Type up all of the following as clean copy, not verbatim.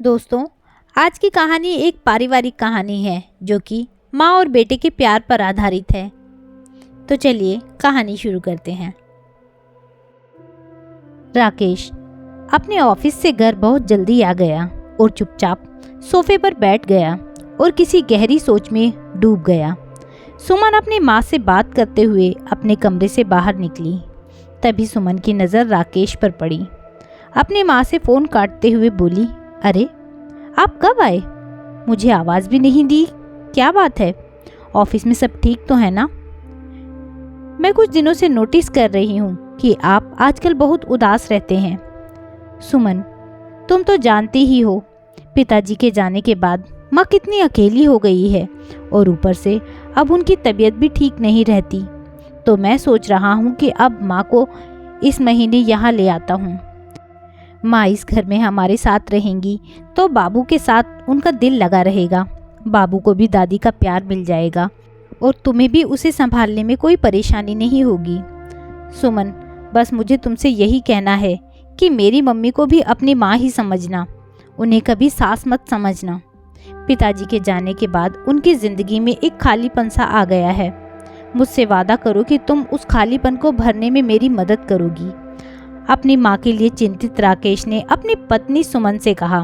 दोस्तों, आज की कहानी एक पारिवारिक कहानी है जो कि माँ और बेटे के प्यार पर आधारित है। तो चलिए कहानी शुरू करते हैं। राकेश अपने ऑफिस से घर बहुत जल्दी आ गया और चुपचाप सोफे पर बैठ गया और किसी गहरी सोच में डूब गया। सुमन अपनी माँ से बात करते हुए अपने कमरे से बाहर निकली। तभी सुमन की नज़र राकेश पर पड़ी। अपनी माँ से फ़ोन काटते हुए बोली, अरे आप कब आए? मुझे आवाज़ भी नहीं दी। क्या बात है? ऑफिस में सब ठीक तो है ना? मैं कुछ दिनों से नोटिस कर रही हूँ कि आप आजकल बहुत उदास रहते हैं। सुमन, तुम तो जानती ही हो पिताजी के जाने के बाद माँ कितनी अकेली हो गई है और ऊपर से अब उनकी तबीयत भी ठीक नहीं रहती। तो मैं सोच रहा हूँ कि अब माँ को इस महीने यहाँ ले आता हूँ। माँ इस घर में हमारे साथ रहेंगी तो बाबू के साथ उनका दिल लगा रहेगा। बाबू को भी दादी का प्यार मिल जाएगा और तुम्हें भी उसे संभालने में कोई परेशानी नहीं होगी। सुमन, बस मुझे तुमसे यही कहना है कि मेरी मम्मी को भी अपनी माँ ही समझना, उन्हें कभी सास मत समझना। पिताजी के जाने के बाद उनकी ज़िंदगी में एक खालीपन सा आ गया है। मुझसे वादा करो कि तुम उस खालीपन को भरने में मेरी मदद करोगी। अपनी माँ के लिए चिंतित राकेश ने अपनी पत्नी सुमन से कहा।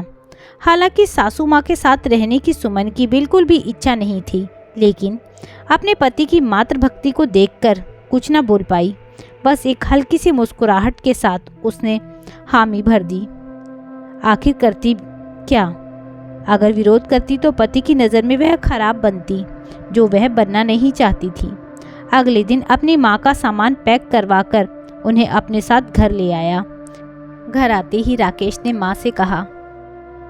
हालांकि सासू माँ के साथ रहने की सुमन की बिल्कुल भी इच्छा नहीं थी, लेकिन अपने पति की मातृभक्ति को देखकर कुछ न बोल पाई। बस एक हल्की सी मुस्कुराहट के साथ उसने हामी भर दी। आखिर करती क्या? अगर विरोध करती तो पति की नज़र में वह खराब बनती, जो वह बनना नहीं चाहती थी। अगले दिन अपनी माँ का सामान पैक करवाकर उन्हें अपने साथ घर ले आया। घर आते ही राकेश ने माँ से कहा,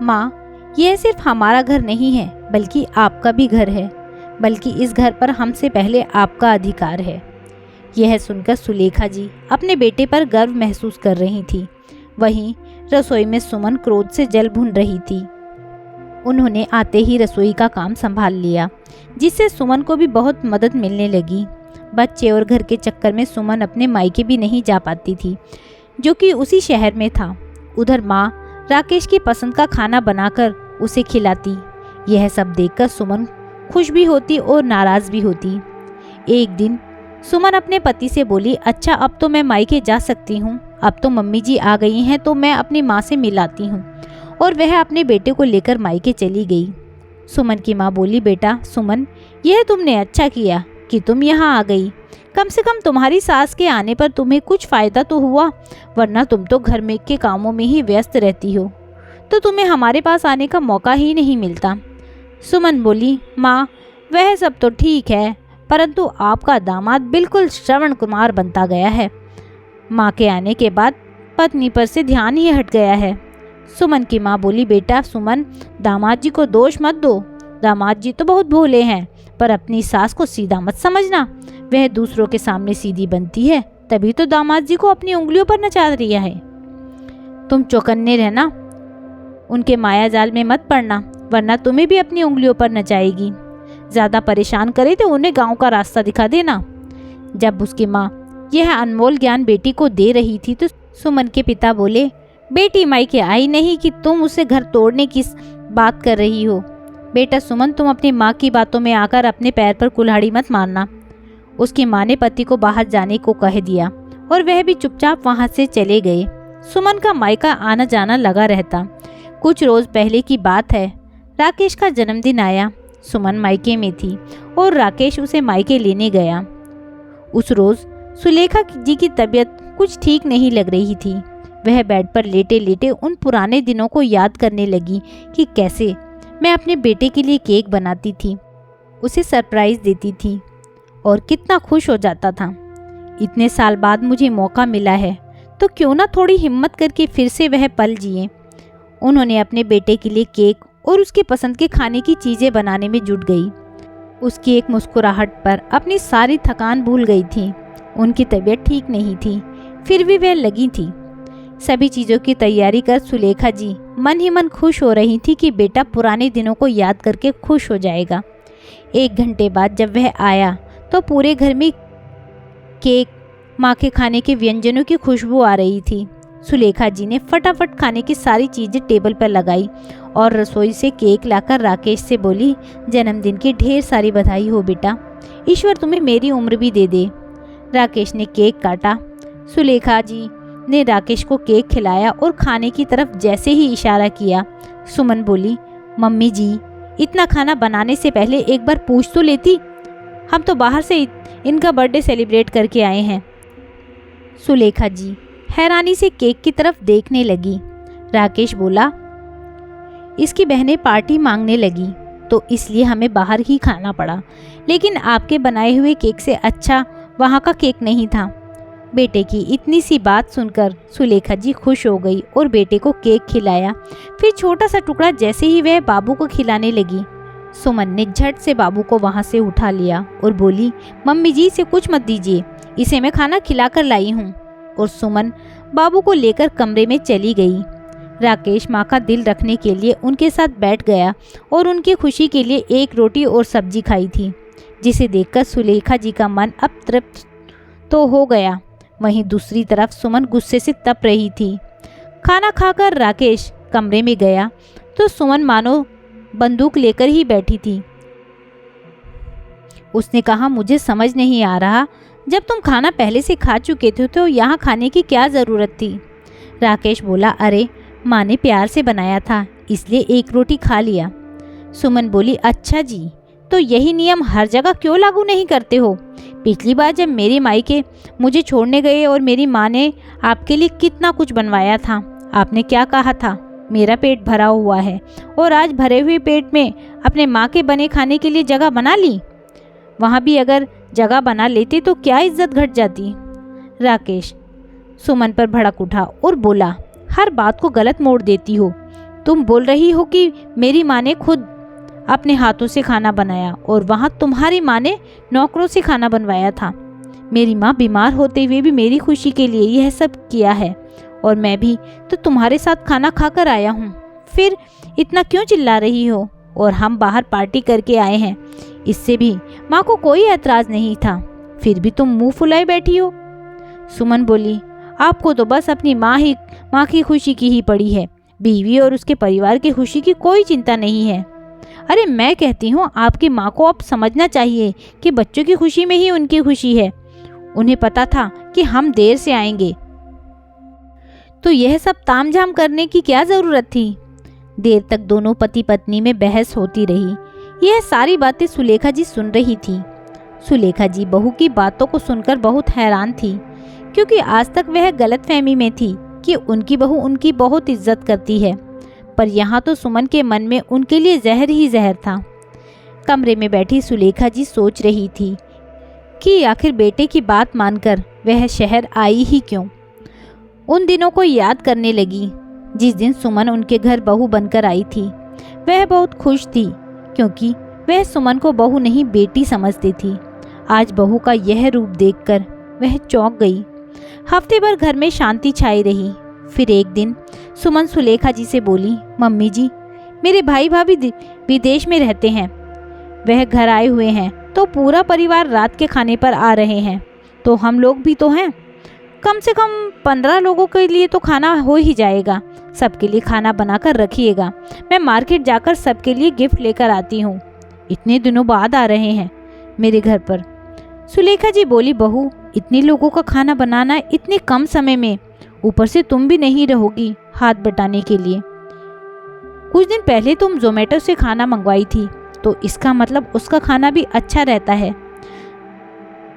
माँ, यह सिर्फ हमारा घर नहीं है बल्कि आपका भी घर है, बल्कि इस घर पर हमसे पहले आपका अधिकार है। यह सुनकर सुलेखा जी अपने बेटे पर गर्व महसूस कर रही थी। वहीं रसोई में सुमन क्रोध से जल भून रही थी। उन्होंने आते ही रसोई का काम संभाल लिया, जिससे सुमन को भी बहुत मदद मिलने लगी। बच्चे और घर के चक्कर में सुमन अपने मायके भी नहीं जा पाती थी, जो कि उसी शहर में था। उधर माँ राकेश की पसंद का खाना बनाकर उसे खिलाती। यह सब देखकर सुमन खुश भी होती और नाराज़ भी होती। एक दिन सुमन अपने पति से बोली, अच्छा अब तो मैं मायके जा सकती हूँ, अब तो मम्मी जी आ गई हैं तो मैं अपनी माँ से मिलाती हूँ। और वह अपने बेटे को लेकर मायके चली गई। सुमन की माँ बोली, बेटा सुमन, यह तुमने अच्छा किया कि तुम यहाँ आ गई। कम से कम तुम्हारी सास के आने पर तुम्हें कुछ फ़ायदा तो हुआ, वरना तुम तो घर में के कामों में ही व्यस्त रहती हो, तो तुम्हें हमारे पास आने का मौका ही नहीं मिलता। सुमन बोली, माँ वह सब तो ठीक है, परंतु आपका दामाद बिल्कुल श्रवण कुमार बनता गया है। माँ के आने के बाद पत्नी पर से ध्यान ही हट गया है। सुमन की माँ बोली, बेटा सुमन, दामाद जी को दोष मत दो। दामाद जी तो बहुत भोले हैं, पर अपनी सास को सीधा मत समझना। वह दूसरों के सामने सीधी बनती है, तभी तो दामाद जी को अपनी उंगलियों पर नचा दिया है। तुम चौकन्ने रहना, उनके माया जाल में मत पड़ना, वरना तुम्हें भी अपनी उंगलियों पर नचाएगी। ज़्यादा परेशान करे तो उन्हें गांव का रास्ता दिखा देना। जब उसकी माँ यह अनमोल ज्ञान बेटी को दे रही थी तो सुमन के पिता बोले, बेटी मायके आई नहीं कि तुम उसे घर तोड़ने की बात कर रही हो। बेटा सुमन, तुम अपनी माँ की बातों में आकर अपने पैर पर कुल्हाड़ी मत मारना। उसकी माँ ने पति को बाहर जाने को कह दिया और वह भी चुपचाप वहाँ से चले गए। सुमन का मायका आना जाना लगा रहता। कुछ रोज पहले की बात है, राकेश का जन्मदिन आया। सुमन मायके में थी और राकेश उसे मायके लेने गया। उस रोज सुलेखा जी की तबीयत कुछ ठीक नहीं लग रही थी। वह बेड पर लेटे लेटे उन पुराने दिनों को याद करने लगी कि कैसे मैं अपने बेटे के लिए केक बनाती थी, उसे सरप्राइज़ देती थी और कितना खुश हो जाता था। इतने साल बाद मुझे मौका मिला है तो क्यों ना थोड़ी हिम्मत करके फिर से वह पल जिए। उन्होंने अपने बेटे के लिए केक और उसके पसंद के खाने की चीज़ें बनाने में जुट गई। उसकी एक मुस्कुराहट पर अपनी सारी थकान भूल गई थी। उनकी तबीयत ठीक नहीं थी, फिर भी वह लगी थी। सभी चीज़ों की तैयारी कर सुलेखा जी मन ही मन खुश हो रही थी कि बेटा पुराने दिनों को याद करके खुश हो जाएगा। 1 घंटे बाद जब वह आया तो पूरे घर में केक, माँ के खाने के व्यंजनों की खुशबू आ रही थी। सुलेखा जी ने फटाफट खाने की सारी चीजें टेबल पर लगाई और रसोई से केक लाकर राकेश से बोली, जन्मदिन की ढेर सारी बधाई हो बेटा, ईश्वर तुम्हें मेरी उम्र भी दे दे। राकेश ने केक काटा। सुलेखा जी ने राकेश को केक खिलाया और खाने की तरफ जैसे ही इशारा किया, सुमन बोली, मम्मी जी इतना खाना बनाने से पहले एक बार पूछ तो लेती, हम तो बाहर से इनका बर्थडे सेलिब्रेट करके आए हैं। सुलेखा जी हैरानी से केक की तरफ देखने लगी। राकेश बोला, इसकी बहनें पार्टी मांगने लगी तो इसलिए हमें बाहर ही खाना पड़ा, लेकिन आपके बनाए हुए केक से अच्छा वहाँ का केक नहीं था। बेटे की इतनी सी बात सुनकर सुलेखा जी खुश हो गई और बेटे को केक खिलाया। फिर छोटा सा टुकड़ा जैसे ही वह बाबू को खिलाने लगी, सुमन ने झट से बाबू को वहाँ से उठा लिया और बोली, मम्मी जी इसे कुछ मत दीजिए, इसे मैं खाना खिलाकर लाई हूँ। और सुमन बाबू को लेकर कमरे में चली गई। राकेश माँ का दिल रखने के लिए उनके साथ बैठ गया और उनकी खुशी के लिए एक रोटी और सब्जी खाई थी, जिसे देखकर सुलेखा जी का मन अब तृप्त तो हो गया। वहीं दूसरी तरफ सुमन गुस्से से तप रही थी। खाना खाकर राकेश कमरे में गया तो सुमन मानो बंदूक लेकर ही बैठी थी। उसने कहा, मुझे समझ नहीं आ रहा, जब तुम खाना पहले से खा चुके थे तो यहाँ खाने की क्या ज़रूरत थी। राकेश बोला, अरे माँ ने प्यार से बनाया था इसलिए एक रोटी खा लिया। सुमन बोली, अच्छा जी, तो यही नियम हर जगह क्यों लागू नहीं करते हो? पिछली बार जब मेरे मायके मुझे छोड़ने गए और मेरी माँ ने आपके लिए कितना कुछ बनवाया था, आपने क्या कहा था, मेरा पेट भरा हुआ है, और आज भरे हुए पेट में अपने माँ के बने खाने के लिए जगह बना ली। वहाँ भी अगर जगह बना लेते तो क्या इज्जत घट जाती। राकेश सुमन पर भड़क उठा और बोला, हर बात को गलत मोड़ देती हो। तुम बोल रही हो कि मेरी माँ ने खुद अपने हाथों से खाना बनाया और वहाँ तुम्हारी माँ ने नौकरों से खाना बनवाया था। मेरी माँ बीमार होते हुए भी मेरी खुशी के लिए यह सब किया है और मैं भी तो तुम्हारे साथ खाना खाकर आया हूँ। फिर इतना क्यों चिल्ला रही हो? और हम बाहर पार्टी करके आए हैं, इससे भी माँ को कोई ऐतराज़ नहीं था, फिर भी तुम मुंह फुलाए बैठी हो। सुमन बोली, आपको तो बस अपनी माँ की खुशी की ही पड़ी है, बीवी और उसके परिवार की खुशी की कोई चिंता नहीं है। अरे मैं कहती हूँ आपकी माँ को अब समझना चाहिए कि बच्चों की खुशी में ही उनकी खुशी है। उन्हें पता था कि हम देर से आएंगे, तो यह सब तामझाम करने की क्या ज़रूरत थी। देर तक दोनों पति पत्नी में बहस होती रही। यह सारी बातें सुलेखा जी सुन रही थी। सुलेखा जी बहू की बातों को सुनकर बहुत हैरान थी, क्योंकि आज तक वह गलतफहमी में थी कि उनकी बहू उनकी बहुत इज्जत करती है, पर यहाँ तो सुमन के मन में उनके लिए जहर ही जहर था। कमरे में बैठी सुलेखा जी सोच रही थी कि आखिर बेटे की बात मानकर वह शहर आई ही क्यों। उन दिनों को याद करने लगी जिस दिन सुमन उनके घर बहू बनकर आई थी। वह बहुत खुश थी, क्योंकि वह सुमन को बहू नहीं बेटी समझती थी। आज बहू का यह रूप देखकर वह चौंक गई। हफ्ते भर घर में शांति छाई रही। फिर एक दिन सुमन सुलेखा जी से बोली, मम्मी जी, मेरे भाई भाभी विदेश में रहते हैं, वह घर आए हुए हैं, तो पूरा परिवार रात के खाने पर आ रहे हैं, तो हम लोग भी तो हैं। कम से कम 15 लोगों के लिए तो खाना हो ही जाएगा। सबके लिए खाना बनाकर रखिएगा, मैं मार्केट जाकर सबके लिए गिफ्ट लेकर आती हूँ। इतने दिनों बाद आ रहे हैं मेरे घर पर। सुलेखा जी बोली, बहू, इतने लोगों का खाना बनाना इतने कम समय में, ऊपर से तुम भी नहीं रहोगी हाथ बटाने के लिए। कुछ दिन पहले तुम जोमेटो से खाना मंगवाई थी, तो इसका मतलब उसका खाना भी अच्छा रहता है।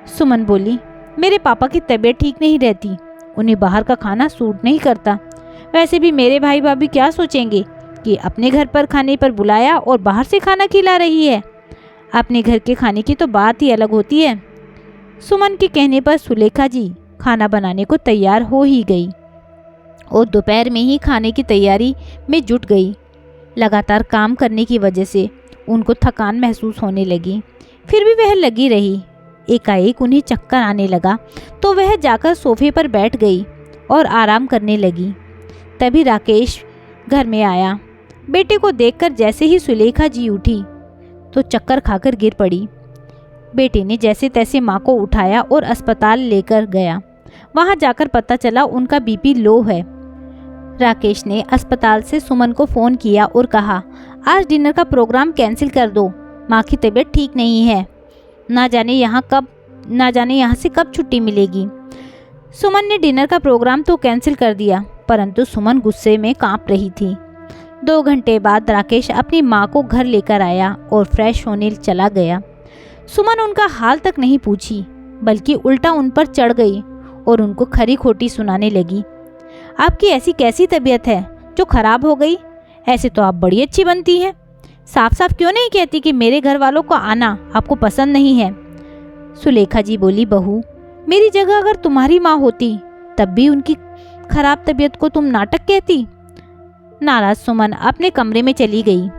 सुमन बोली, मेरे पापा की तबीयत ठीक नहीं रहती, उन्हें बाहर का खाना सूट नहीं करता। वैसे भी मेरे भाई भाभी क्या सोचेंगे कि अपने घर पर खाने पर बुलाया और बाहर से खाना खिला रही है। अपने घर के खाने की तो बात ही अलग होती है। सुमन के कहने पर सुलेखा जी खाना बनाने को तैयार हो ही गई और दोपहर में ही खाने की तैयारी में जुट गई। लगातार काम करने की वजह से उनको थकान महसूस होने लगी, फिर भी वह लगी रही। एकाएक उन्हें चक्कर आने लगा तो वह जाकर सोफे पर बैठ गई और आराम करने लगी। तभी राकेश घर में आया। बेटे को देखकर जैसे ही सुलेखा जी उठी तो चक्कर खाकर गिर पड़ी। बेटे ने जैसे तैसे माँ को उठाया और अस्पताल लेकर गया। वहाँ जाकर पता चला उनका बीपी लो है राकेश ने अस्पताल से सुमन को फ़ोन किया और कहा, आज डिनर का प्रोग्राम कैंसिल कर दो, माँ की तबीयत ठीक नहीं है, ना जाने यहाँ से कब छुट्टी मिलेगी। सुमन ने डिनर का प्रोग्राम तो कैंसिल कर दिया, परंतु सुमन गुस्से में कांप रही थी। 2 घंटे बाद राकेश अपनी माँ को घर लेकर आया और फ्रेश होने चला गया। सुमन उनका हाल तक नहीं पूछी, बल्कि उल्टा उन पर चढ़ गई और उनको खरी खोटी सुनाने लगी। आपकी ऐसी कैसी तबीयत है जो खराब हो गई? ऐसे तो आप बड़ी अच्छी बनती हैं। साफ साफ क्यों नहीं कहती कि मेरे घर वालों को आना आपको पसंद नहीं है? सुलेखा जी बोली, बहू, मेरी जगह अगर तुम्हारी माँ होती तब भी उनकी खराब तबीयत को तुम नाटक कहती। नाराज सुमन अपने कमरे में चली गई।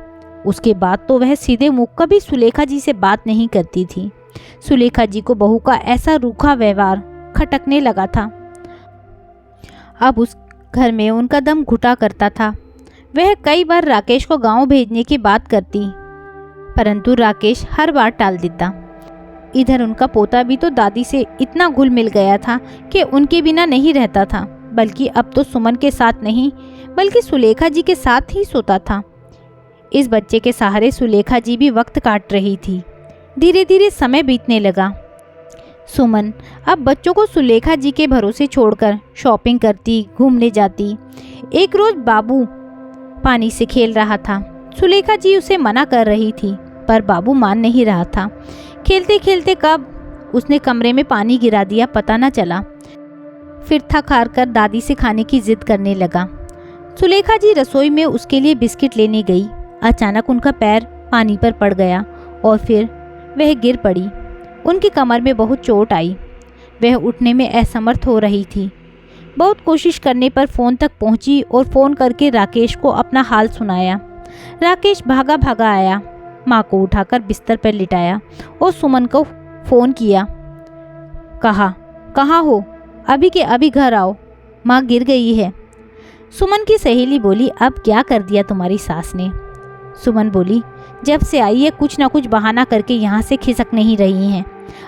उसके बाद तो वह सीधे मुख कभी सुलेखा जी से बात नहीं करती थी। सुलेखा जी को बहू का ऐसा रूखा व्यवहार खटकने लगा था। अब उस घर में उनका दम घुटा करता था। वह कई बार राकेश को गांव भेजने की बात करती, परंतु राकेश हर बार टाल देता। इधर उनका पोता भी तो दादी से इतना घुल मिल गया था कि उनके बिना नहीं रहता था, बल्कि अब तो सुमन के साथ नहीं बल्कि सुलेखा जी के साथ ही सोता था। इस बच्चे के सहारे सुलेखा जी भी वक्त काट रही थी। धीरे धीरे समय बीतने लगा। सुमन अब बच्चों को सुलेखा जी के भरोसे छोड़कर शॉपिंग करती, घूमने जाती। एक रोज बाबू पानी से खेल रहा था। सुलेखा जी उसे मना कर रही थी, पर बाबू मान नहीं रहा था। खेलते खेलते कब उसने कमरे में पानी गिरा दिया पता न चला। फिर थक हार कर दादी से खाने की जिद करने लगा। सुलेखा जी रसोई में उसके लिए बिस्किट लेने गई। अचानक उनका पैर पानी पर पड़ गया और फिर वह गिर पड़ी। उनकी कमर में बहुत चोट आई। वह उठने में असमर्थ हो रही थी। बहुत कोशिश करने पर फ़ोन तक पहुंची और फ़ोन करके राकेश को अपना हाल सुनाया। राकेश भागा भागा आया, माँ को उठाकर बिस्तर पर लिटाया और सुमन को फ़ोन किया। कहा, कहाँ हो? अभी के अभी घर आओ, माँ गिर गई है। सुमन की सहेली बोली, अब क्या कर दिया तुम्हारी सास ने? सुमन बोली, जब से आई है कुछ ना कुछ बहाना करके यहाँ से खिसक नहीं रही हैं।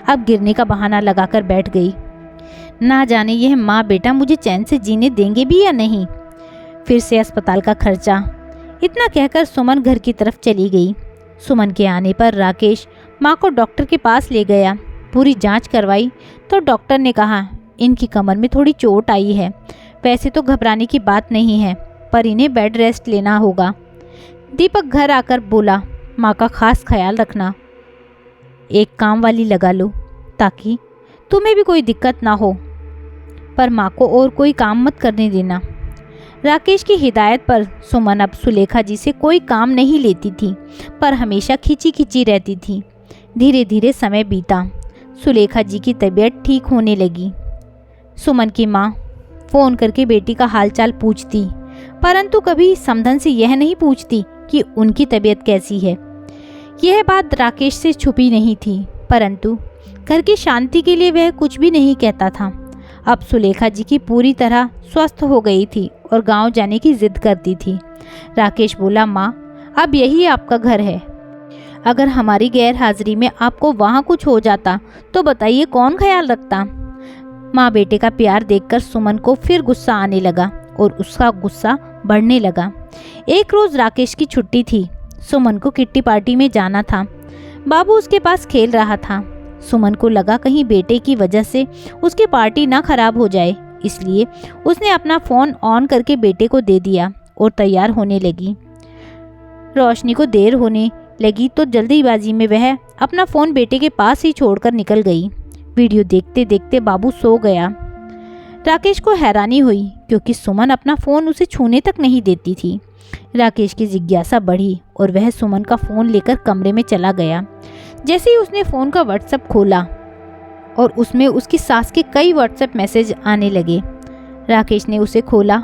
अब गिरने का बहाना लगाकर बैठ गई। ना जाने यह माँ बेटा मुझे चैन से जीने देंगे भी या नहीं। फिर से अस्पताल का खर्चा। इतना कहकर सुमन घर की तरफ चली गई। सुमन के आने पर राकेश माँ को डॉक्टर के पास ले गया। पूरी जांच करवाई तो डॉक्टर ने कहा, इनकी कमर में थोड़ी चोट आई है। वैसे तो घबराने की बात नहीं है, पर इन्हें बेड रेस्ट लेना होगा। दीपक घर आकर बोला, माँ का खास ख्याल रखना। एक काम वाली लगा लो ताकि तुम्हें भी कोई दिक्कत ना हो, पर माँ को और कोई काम मत करने देना। राकेश की हिदायत पर सुमन अब सुलेखा जी से कोई काम नहीं लेती थी, पर हमेशा खिंची खिंची रहती थी। धीरे धीरे समय बीता। सुलेखा जी की तबीयत ठीक होने लगी। सुमन की माँ फ़ोन करके बेटी का हालचाल पूछती, परंतु कभी समधन से यह नहीं पूछती कि उनकी तबीयत कैसी है। यह बात राकेश से छुपी नहीं थी, परंतु घर की शांति के लिए वह कुछ भी नहीं कहता था। अब सुलेखा जी की पूरी तरह स्वस्थ हो गई थी और गांव जाने की जिद करती थी। राकेश बोला, माँ अब यही आपका घर है। अगर हमारी गैर हाजिरी में आपको वहाँ कुछ हो जाता तो बताइए कौन ख्याल रखता। माँ बेटे का प्यार देखकर सुमन को फिर गुस्सा आने लगा और उसका गुस्सा बढ़ने लगा। एक रोज़ राकेश की छुट्टी थी। सुमन को किट्टी पार्टी में जाना था। बाबू उसके पास खेल रहा था। सुमन को लगा कहीं बेटे की वजह से उसकी पार्टी ना खराब हो जाए, इसलिए उसने अपना फ़ोन ऑन करके बेटे को दे दिया और तैयार होने लगी। रोशनी को देर होने लगी तो जल्दीबाजी में वह अपना फ़ोन बेटे के पास ही छोड़कर निकल गई। वीडियो देखते देखते बाबू सो गया। राकेश को हैरानी हुई क्योंकि सुमन अपना फ़ोन उसे छूने तक नहीं देती थी। राकेश की जिज्ञासा बढ़ी और वह सुमन का फ़ोन लेकर कमरे में चला गया। जैसे ही उसने फ़ोन का व्हाट्सएप खोला और उसमें उसकी सास के कई व्हाट्सएप मैसेज आने लगे। राकेश ने उसे खोला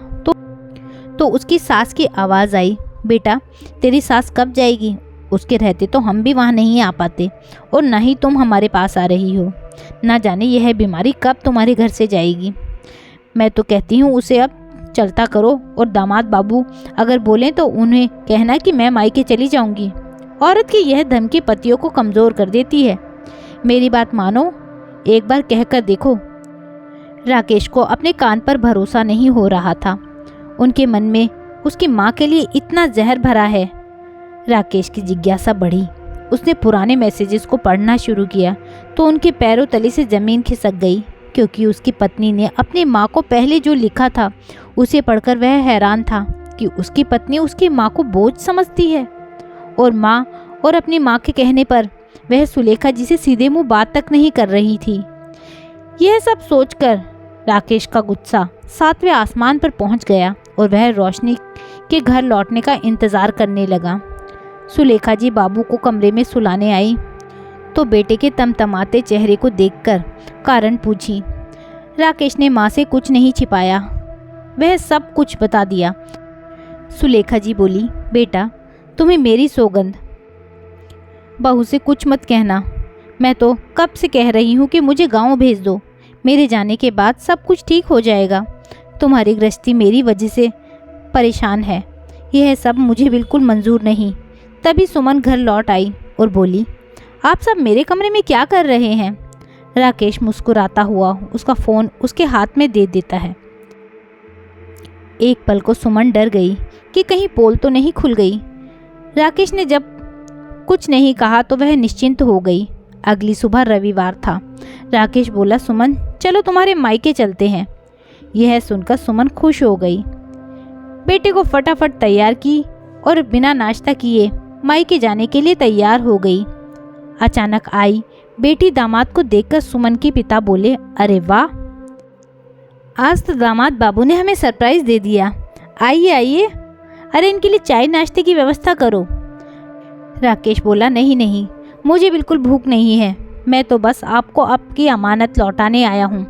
तो उसकी सास की आवाज़ आई, बेटा तेरी सास कब जाएगी? उसके रहते तो हम भी वहाँ नहीं आ पाते और न ही तुम हमारे पास आ रही हो। ना जाने यह बीमारी कब तुम्हारे घर से जाएगी। मैं तो कहती हूँ उसे अब चलता करो, और दामाद बाबू अगर बोलें तो उन्हें कहना कि मैं मायके चली जाऊँगी। औरत की यह धमकी पतियों को कमज़ोर कर देती है। मेरी बात मानो, एक बार कहकर देखो। राकेश को अपने कान पर भरोसा नहीं हो रहा था। उनके मन में उसकी माँ के लिए इतना जहर भरा है। राकेश की जिज्ञासा बढ़ी। उसने पुराने मैसेजेस को पढ़ना शुरू किया तो उनके पैरों तले से ज़मीन खिसक गई, क्योंकि उसकी पत्नी ने अपनी माँ को पहले जो लिखा था उसे पढ़कर वह हैरान था कि उसकी पत्नी उसकी माँ को बोझ समझती है और अपनी माँ के कहने पर वह सुलेखा जी से सीधे मुंह बात तक नहीं कर रही थी। यह सब सोचकर राकेश का गुस्सा 7वें आसमान पर पहुंच गया और वह रोशनी के घर लौटने का इंतज़ार करने लगा। सुलेखा जी बाबू को कमरे में सुलाने आई तो बेटे के तमतमाते चेहरे को देखकर कारण पूछी। राकेश ने माँ से कुछ नहीं छिपाया, वह सब कुछ बता दिया। सुलेखा जी बोली, बेटा तुम्हें मेरी सौगंध, बहू से कुछ मत कहना। मैं तो कब से कह रही हूँ कि मुझे गांव भेज दो, मेरे जाने के बाद सब कुछ ठीक हो जाएगा। तुम्हारी गृहस्थी मेरी वजह से परेशान है, यह सब मुझे बिल्कुल मंजूर नहीं। तभी सुमन घर लौट आई और बोली, आप सब मेरे कमरे में क्या कर रहे हैं? राकेश मुस्कुराता हुआ उसका फ़ोन उसके हाथ में दे देता है। एक पल को सुमन डर गई कि कहीं पोल तो नहीं खुल गई। राकेश ने जब कुछ नहीं कहा तो वह निश्चिंत हो गई। अगली सुबह रविवार था। राकेश बोला, सुमन चलो तुम्हारे मायके चलते हैं। यह सुनकर सुमन खुश हो गई। बेटे को फटाफट तैयार की और बिना नाश्ता किए मायके जाने के लिए तैयार हो गई। अचानक आई बेटी दामाद को देखकर सुमन के पिता बोले, अरे वाह, आज तो दामाद बाबू ने हमें सरप्राइज दे दिया। आइए आइए, अरे इनके लिए चाय नाश्ते की व्यवस्था करो। राकेश बोला, नहीं नहीं, मुझे बिल्कुल भूख नहीं है, मैं तो बस आपको आपकी अमानत लौटाने आया हूँ।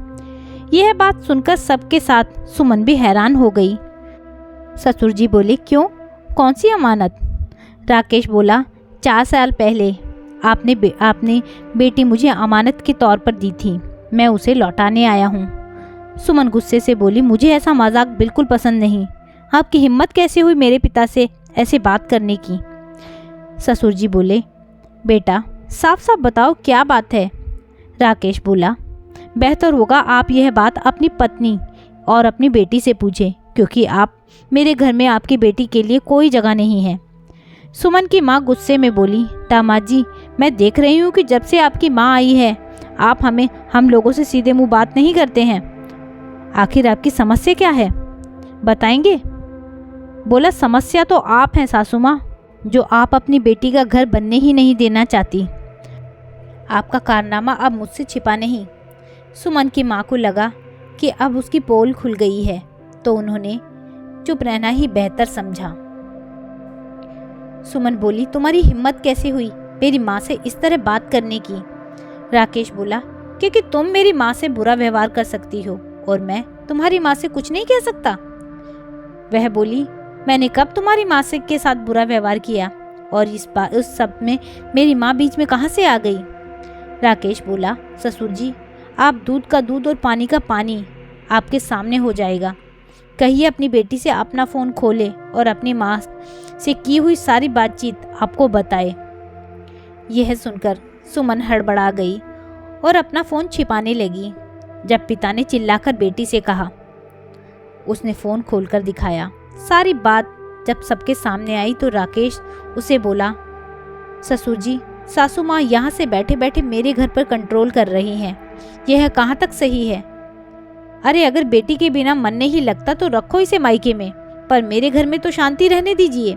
यह बात सुनकर सबके साथ सुमन भी हैरान हो गई। ससुर जी बोले, क्यों, कौन सी अमानत? राकेश बोला, 4 साल पहले आपने बेटी मुझे अमानत के तौर पर दी थी, मैं उसे लौटाने आया हूँ। सुमन गुस्से से बोली, मुझे ऐसा मजाक बिल्कुल पसंद नहीं। आपकी हिम्मत कैसे हुई मेरे पिता से ऐसे बात करने की? ससुर जी बोले, बेटा साफ साफ बताओ क्या बात है? राकेश बोला, बेहतर होगा आप यह बात अपनी पत्नी और अपनी बेटी से पूछें, क्योंकि आप मेरे घर में आपकी बेटी के लिए कोई जगह नहीं है। सुमन की माँ गुस्से में बोली, दामाद जी, मैं देख रही हूँ कि जब से आपकी माँ आई है आप हम लोगों से सीधे मुंह बात नहीं करते हैं। आखिर आपकी समस्या क्या है, बताएंगे? बोला, समस्या तो आप हैं सासू माँ, जो आप अपनी बेटी का घर बनने ही नहीं देना चाहती। आपका कारनामा अब मुझसे छिपा नहीं। सुमन की माँ को लगा कि अब उसकी पोल खुल गई है, तो उन्होंने चुप रहना ही बेहतर समझा। सुमन बोली, तुम्हारी हिम्मत कैसे हुई मेरी माँ से इस तरह बात करने की? राकेश बोला, क्योंकि तुम मेरी माँ से बुरा व्यवहार कर सकती हो और मैं तुम्हारी माँ से कुछ नहीं कह सकता। वह बोली, मैंने कब तुम्हारी माँ से के साथ बुरा व्यवहार किया, और उस सब में मेरी माँ बीच में कहाँ से आ गई? राकेश बोला, ससुर जी, आप दूध का दूध और पानी का पानी आपके सामने हो जाएगा। कहिए अपनी बेटी से अपना फ़ोन खोले और अपनी माँ से की हुई सारी बातचीत आपको बताए। यह सुनकर सुमन हड़बड़ा गई और अपना फ़ोन छिपाने लगी। जब पिता ने चिल्लाकर बेटी से कहा, उसने फ़ोन खोलकर दिखाया। सारी बात जब सबके सामने आई तो राकेश उसे बोला, ससुर जी, सासू माँ यहाँ से बैठे बैठे मेरे घर पर कंट्रोल कर रही हैं, यह कहाँ तक सही है? अरे अगर बेटी के बिना मन नहीं लगता तो रखो इसे मायके में, पर मेरे घर में तो शांति रहने दीजिए।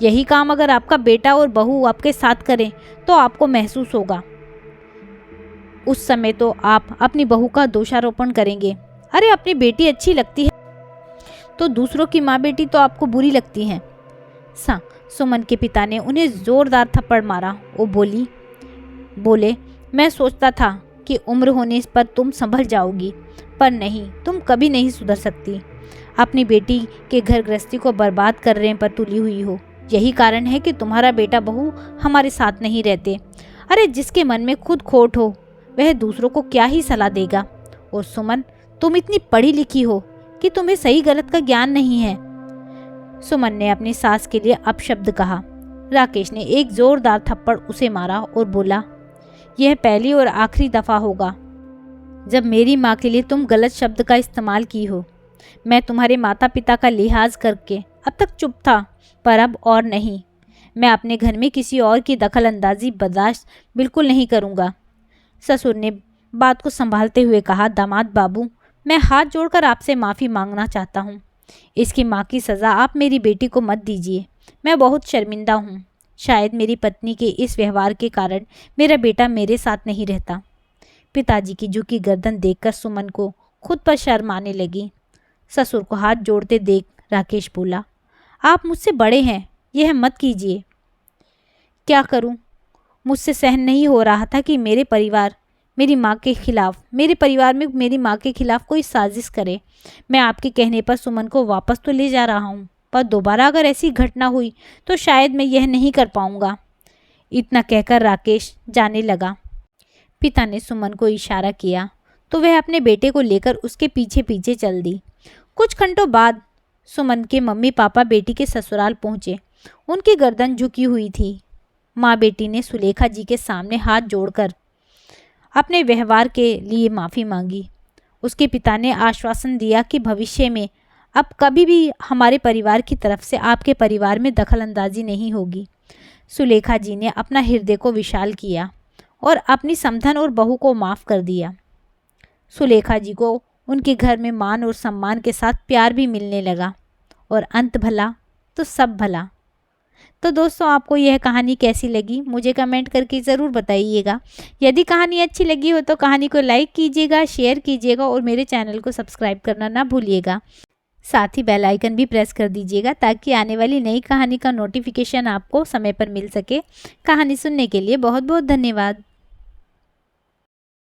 यही काम अगर आपका बेटा और बहू आपके साथ करें तो आपको महसूस होगा। उस समय तो आप अपनी बहू का दोषारोपण करेंगे। अरे अपनी बेटी अच्छी लगती है तो दूसरों की माँ बेटी तो आपको बुरी लगती हैं। सुमन के पिता ने उन्हें जोरदार थप्पड़ मारा। वो बोले, मैं सोचता था कि उम्र होने पर तुम संभल जाओगी, पर नहीं, तुम कभी नहीं सुधर सकती। अपनी बेटी के घर गृहस्थी को बर्बाद करने पर तुली हुई हो। यही कारण है कि तुम्हारा बेटा बहू हमारे साथ नहीं रहते। अरे जिसके मन में खुद खोट हो वह दूसरों को क्या ही सलाह देगा। और सुमन, तुम इतनी पढ़ी लिखी हो कि तुम्हें सही गलत का ज्ञान नहीं है। सुमन ने अपनी सास के लिए अपशब्द कहा। राकेश ने एक जोरदार थप्पड़ उसे मारा और बोला, यह पहली और आखिरी दफा होगा जब मेरी माँ के लिए तुम गलत शब्द का इस्तेमाल की हो। मैं तुम्हारे माता पिता का लिहाज करके अब तक चुप था, पर अब और नहीं। मैं अपने घर में किसी और की दखल अंदाजी बर्दाश्त बिल्कुल नहीं करूँगा। ससुर ने बात को संभालते हुए कहा, दामाद बाबू, मैं हाथ जोड़कर आपसे माफ़ी मांगना चाहता हूँ। इसकी माँ की सज़ा आप मेरी बेटी को मत दीजिए। मैं बहुत शर्मिंदा हूँ। शायद मेरी पत्नी के इस व्यवहार के कारण मेरा बेटा मेरे साथ नहीं रहता। पिताजी की झुकी गर्दन देखकर सुमन को खुद पर शर्म आने लगी। ससुर को हाथ जोड़ते देख राकेश बोला, आप मुझसे बड़े हैं, यह मत कीजिए। क्या करूं? मुझसे सहन नहीं हो रहा था कि मेरे परिवार में मेरी माँ के खिलाफ कोई साजिश करे। मैं आपके कहने पर सुमन को वापस तो ले जा रहा हूँ, पर दोबारा अगर ऐसी घटना हुई तो शायद मैं यह नहीं कर पाऊंगा। इतना कहकर राकेश जाने लगा। पिता ने सुमन को इशारा किया तो वह अपने बेटे को लेकर उसके पीछे पीछे चल दी। कुछ घंटों बाद सुमन के मम्मी पापा बेटी के ससुराल पहुँचे। उनकी गर्दन झुकी हुई थी। माँ बेटी ने सुलेखा जी के सामने हाथ जोड़कर अपने व्यवहार के लिए माफ़ी मांगी। उसके पिता ने आश्वासन दिया कि भविष्य में अब कभी भी हमारे परिवार की तरफ से आपके परिवार में दखलंदाजी नहीं होगी। सुलेखा जी ने अपना हृदय को विशाल किया और अपनी समधन और बहू को माफ़ कर दिया। सुलेखा जी को उनके घर में मान और सम्मान के साथ प्यार भी मिलने लगा, और अंत भला तो सब भला। तो दोस्तों, आपको यह कहानी कैसी लगी मुझे कमेंट करके ज़रूर बताइएगा। यदि कहानी अच्छी लगी हो तो कहानी को लाइक कीजिएगा, शेयर कीजिएगा और मेरे चैनल को सब्सक्राइब करना ना भूलिएगा। साथ ही बेल आइकन भी प्रेस कर दीजिएगा ताकि आने वाली नई कहानी का नोटिफिकेशन आपको समय पर मिल सके। कहानी सुनने के लिए बहुत बहुत धन्यवाद।